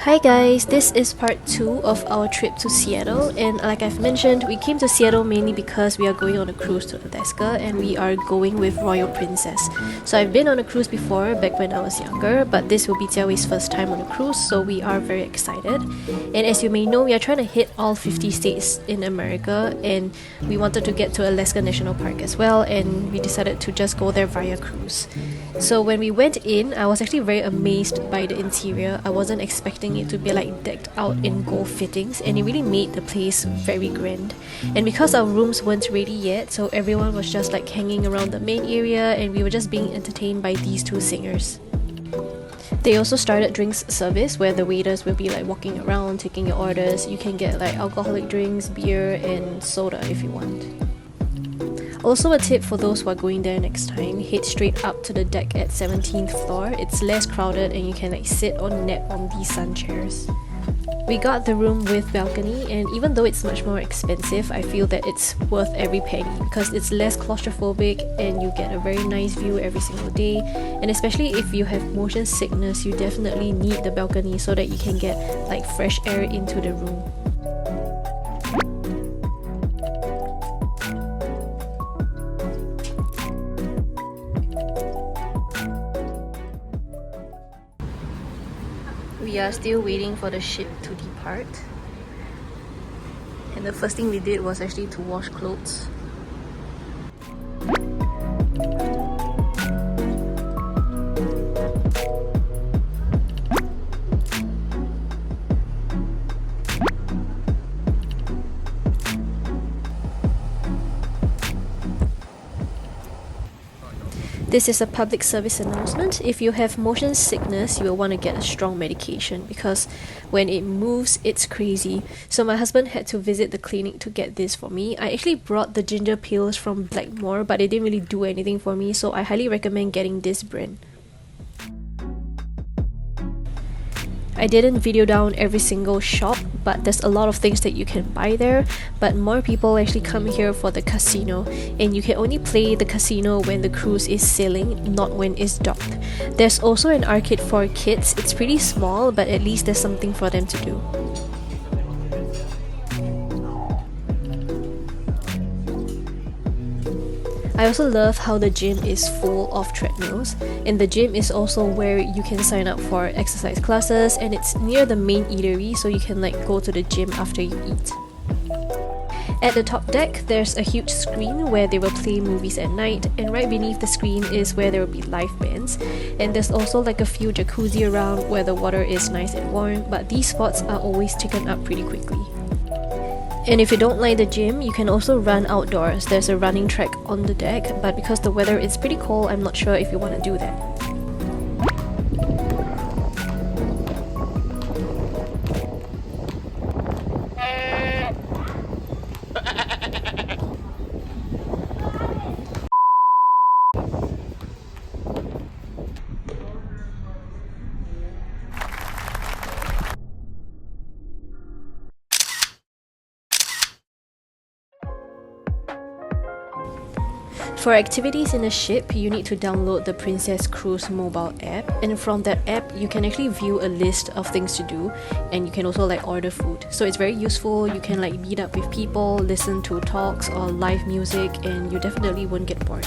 Hi guys, this is part 2 of our trip to Seattle, and like I've mentioned, we came to Seattle mainly because we are going on a cruise to Alaska and we are going with Royal Princess. So I've been on a cruise before back when I was younger, but this will be Jiawi's first time on a cruise, so we are very excited. And as you may know, we are trying to hit all 50 states in America, and we wanted to get to Alaska National Park as well, and we decided to just go there via cruise. So when we went in, I was actually very amazed by the interior. I wasn't expecting it to be like decked out in gold fittings, and it really made the place very grand. And because our rooms weren't ready yet, so everyone was just like hanging around the main area, and we were just being entertained by these two singers. They also started drinks service where the waiters will be like walking around taking your orders. You can get like alcoholic drinks, beer and soda if you want. Also a tip for those who are going there next time, head straight up to the deck at 17th floor. It's less crowded and you can like sit or nap on these sun chairs. We got the room with balcony, and even though it's much more expensive, I feel that it's worth every penny because it's less claustrophobic and you get a very nice view every single day. And especially if you have motion sickness, you definitely need the balcony so that you can get like fresh air into the room. We are still waiting for the ship to depart, and the first thing we did was actually to wash clothes. This is a public service announcement. If you have motion sickness, you will want to get a strong medication because when it moves, it's crazy. So my husband had to visit the clinic to get this for me. I actually brought the ginger pills from Blackmore, but it didn't really do anything for me, so I highly recommend getting this brand. I didn't video down every single shop, but there's a lot of things that you can buy there. But more people actually come here for the casino, and you can only play the casino when the cruise is sailing, not when it's docked. There's also an arcade for kids. It's pretty small, but at least there's something for them to do. I also love how the gym is full of treadmills, and the gym is also where you can sign up for exercise classes, and it's near the main eatery, so you can like go to the gym after you eat. At the top deck, there's a huge screen where they will play movies at night, and right beneath the screen is where there will be live bands. And there's also like a few jacuzzi around where the water is nice and warm, but these spots are always taken up pretty quickly. And if you don't like the gym, you can also run outdoors. There's a running track on the deck, but because the weather is pretty cold, I'm not sure if you want to do that. For activities in the ship, you need to download the Princess Cruise mobile app, and from that app you can actually view a list of things to do, and you can also like order food. So it's very useful. You can like meet up with people, listen to talks or live music, and you definitely won't get bored.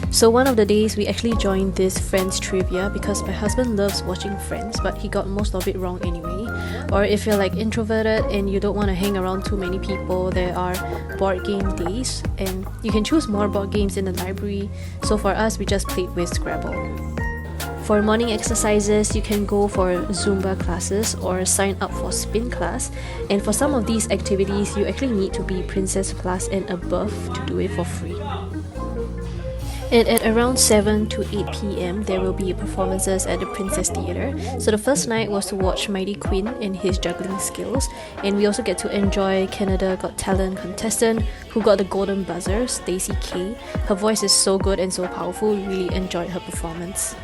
So one of the days we actually joined this Friends trivia because my husband loves watching Friends, but he got most of it wrong anyway. Or if you're like introverted and you don't want to hang around too many people, there are board game days, and you can choose more board games in the library. So for us, we just played with Scrabble. For morning exercises, you can go for Zumba classes or sign up for spin class. And for some of these activities, you actually need to be Princess Plus and above to do it for free. And at around 7 to 8 p.m, there will be performances at the Princess Theatre. So the first night was to watch Mighty Quinn and his juggling skills, and we also get to enjoy Canada Got Talent contestant who got the golden buzzer, Stacey K. Her voice is so good and so powerful, we really enjoyed her performance.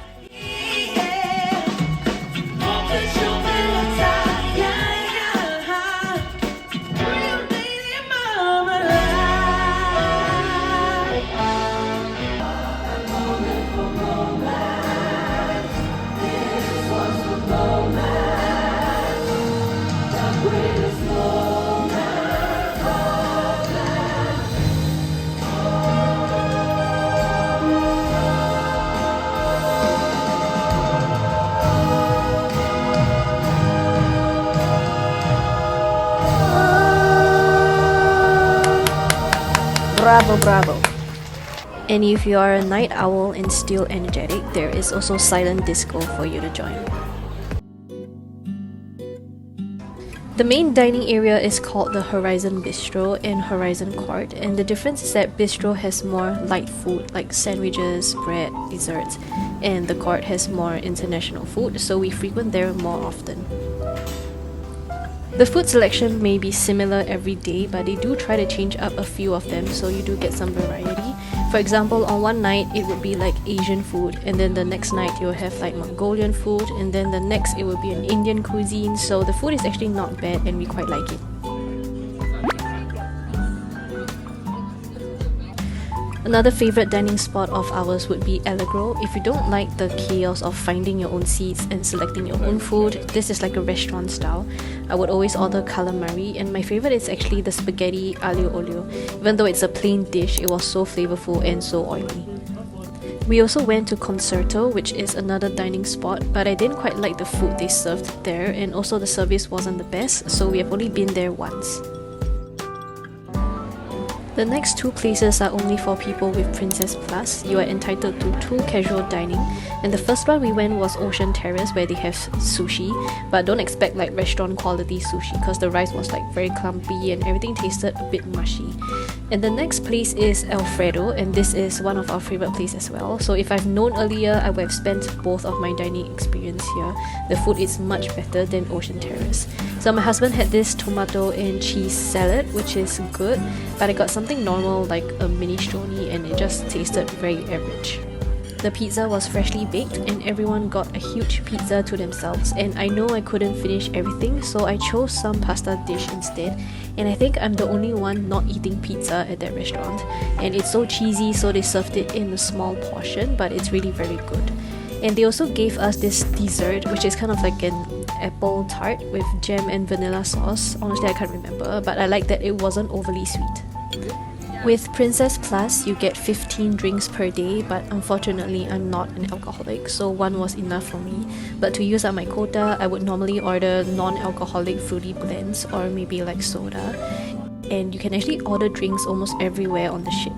Bravo, bravo. And if you are a night owl and still energetic, there is also silent disco for you to join. The main dining area is called the Horizon Bistro and Horizon Court, and the difference is that Bistro has more light food like sandwiches, bread, desserts, and the court has more international food, so we frequent there more often. The food selection may be similar every day, but they do try to change up a few of them, so you do get some variety. For example, on one night it would be like Asian food, and then the next night you'll have like Mongolian food, and then the next it will be an Indian cuisine, so the food is actually not bad and we quite like it. Another favorite dining spot of ours would be Allegro. If you don't like the chaos of finding your own seats and selecting your own food, this is like a restaurant style. I would always order calamari, and my favorite is actually the spaghetti aglio olio. Even though it's a plain dish, it was so flavorful and so oily. We also went to Concerto, which is another dining spot, but I didn't quite like the food they served there, and also the service wasn't the best, so we have only been there once. The next two places are only for people with Princess Plus. You are entitled to 2 casual dining, and the first one we went was Ocean Terrace, where they have sushi, but don't expect like restaurant quality sushi because the rice was like very clumpy and everything tasted a bit mushy. And the next place is Alfredo, and this is one of our favorite places as well. So if I've known earlier, I would have spent both of my dining experience here. The food is much better than Ocean Terrace. So my husband had this tomato and cheese salad, which is good, but I got something normal like a minestrone and it just tasted very average. The pizza was freshly baked and everyone got a huge pizza to themselves, and I know I couldn't finish everything, so I chose some pasta dish instead, and I think I'm the only one not eating pizza at that restaurant. And it's so cheesy, so they served it in a small portion, but it's really very good. And they also gave us this dessert, which is kind of like an apple tart with jam and vanilla sauce. Honestly, I can't remember, but I like that it wasn't overly sweet. With Princess Plus, you get 15 drinks per day, but unfortunately I'm not an alcoholic, so one was enough for me. But to use up my quota, I would normally order non-alcoholic fruity blends or maybe like soda. And you can actually order drinks almost everywhere on the ship.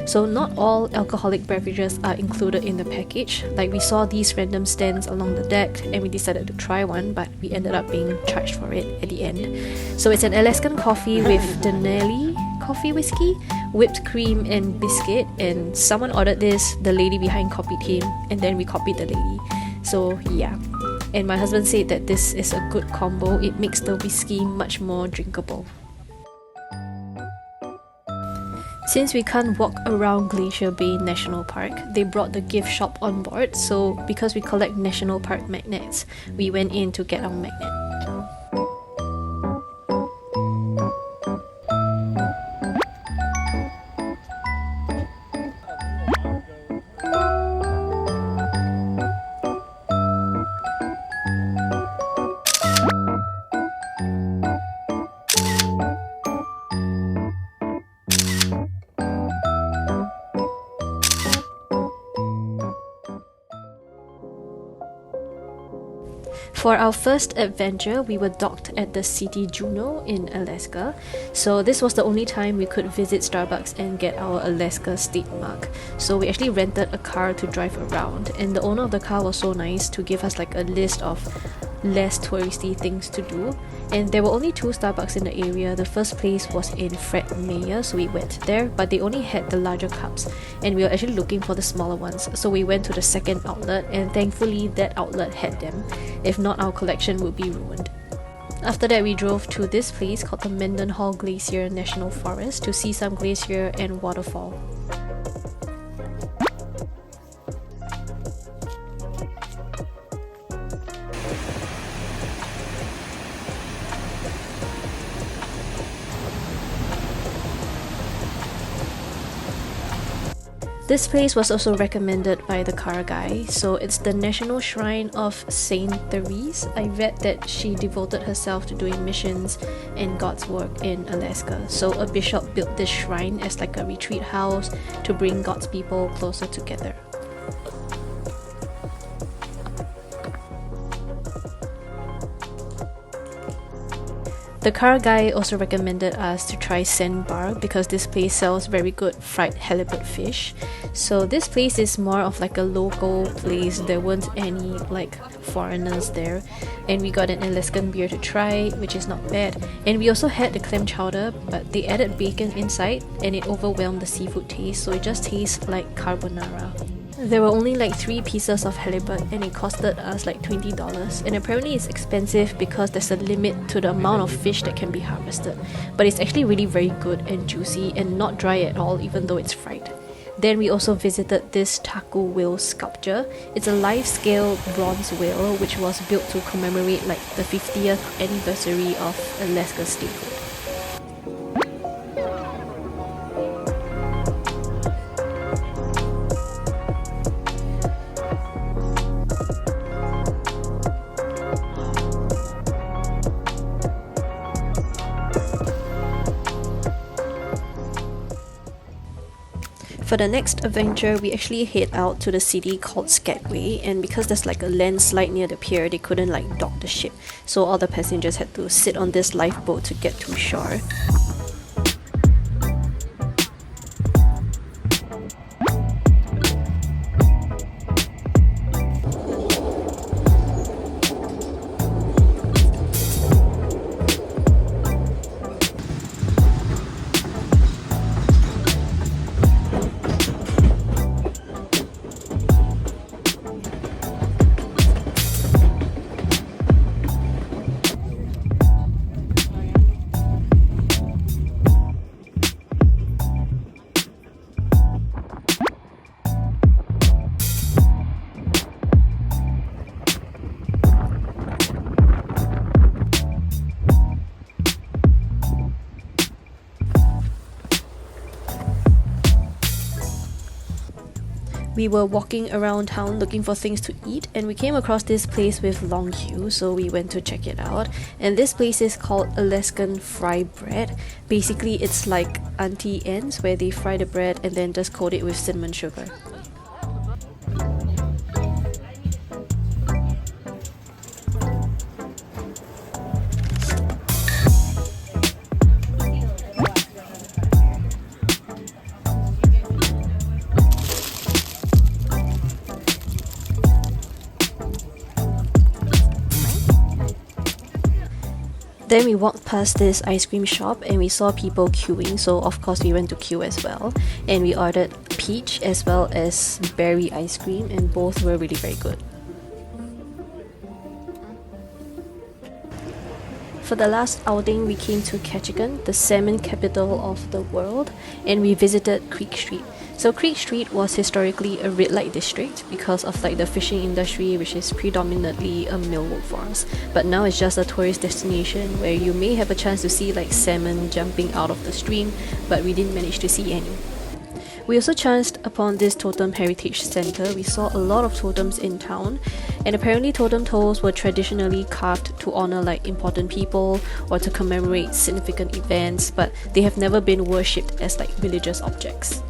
So not all alcoholic beverages are included in the package. Like we saw these random stands along the deck and we decided to try one, but we ended up being charged for it at the end. So it's an Alaskan coffee with Denali coffee whiskey, whipped cream and biscuit, and someone ordered this, the lady behind copied him, and then we copied the lady. So yeah. And my husband said that this is a good combo. It makes the whiskey much more drinkable. Since we can't walk around Glacier Bay National Park, they brought the gift shop on board, so because we collect national park magnets, we went in to get our magnet. For our first adventure, we were docked at the city Juneau in Alaska. So this was the only time we could visit Starbucks and get our Alaska state mark. So we actually rented a car to drive around, and the owner of the car was so nice to give us like a list of less touristy things to do. And there were only 2 Starbucks in the area. The first place was in Fred Meyer, so we went there, but they only had the larger cups and we were actually looking for the smaller ones, so we went to the second outlet, and thankfully that outlet had them. If not, our collection would be ruined. After that, we drove to this place called the Mendanhall Glacier National Forest to see some glacier and waterfall. This place was also recommended by the car guy. So it's the National Shrine of Saint Therese. I read that she devoted herself to doing missions and God's work in Alaska. So a bishop built this shrine as like a retreat house to bring God's people closer together. The car guy also recommended us to try Embark because this place sells very good fried halibut fish. So this place is more of like a local place. There weren't any like foreigners there, and we got an Alaskan beer to try, which is not bad. And we also had the clam chowder, but they added bacon inside and it overwhelmed the seafood taste, so it just tastes like carbonara. There were only like 3 pieces of halibut and it costed us like $20, and apparently it's expensive because there's a limit to the amount of fish that can be harvested, but it's actually really very good and juicy and not dry at all even though it's fried. Then we also visited this taku whale sculpture. It's a life-scale bronze whale which was built to commemorate like the 50th anniversary of Alaska's statehood. For the next adventure, we actually head out to the city called Skagway, and because there's like a landslide near the pier, they couldn't like dock the ship, so all the passengers had to sit on this lifeboat to get to shore. We were walking around town looking for things to eat, and we came across this place with long queue, so we went to check it out. And this place is called Alaskan Fry Bread. Basically, it's like Auntie Anne's, where they fry the bread and then just coat it with cinnamon sugar. Then we walked past this ice cream shop and we saw people queuing, so of course we went to queue as well. And we ordered peach as well as berry ice cream, and both were really very good. For the last outing, we came to Ketchikan, the salmon capital of the world, and we visited Creek Street. So Creek Street was historically a red light district because of like the fishing industry, which is predominantly a mill workforce. But now it's just a tourist destination where you may have a chance to see like salmon jumping out of the stream, but we didn't manage to see any. We also chanced upon this totem heritage center. We saw a lot of totems in town, and apparently totem toes were traditionally carved to honor like important people or to commemorate significant events, but they have never been worshipped as like religious objects.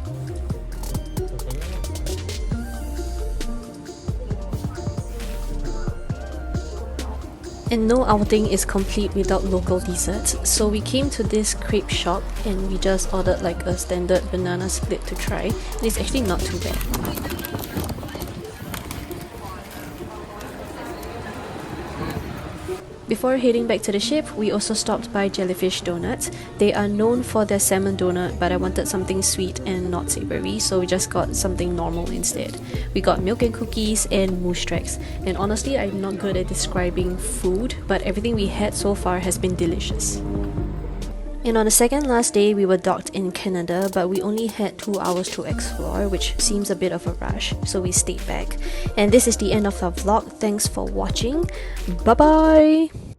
And no outing is complete without local desserts, so we came to this crepe shop and we just ordered like a standard banana split to try, and it's actually not too bad. Before heading back to the ship, we also stopped by Jellyfish Donuts. They are known for their salmon donut, but I wanted something sweet and not savory, so we just got something normal instead. We got milk and cookies and moose tracks, and honestly I'm not good at describing food, but everything we had so far has been delicious. And on the second last day, we were docked in Canada, but we only had 2 hours to explore, which seems a bit of a rush, so we stayed back. And this is the end of our vlog. Thanks for watching. Bye bye!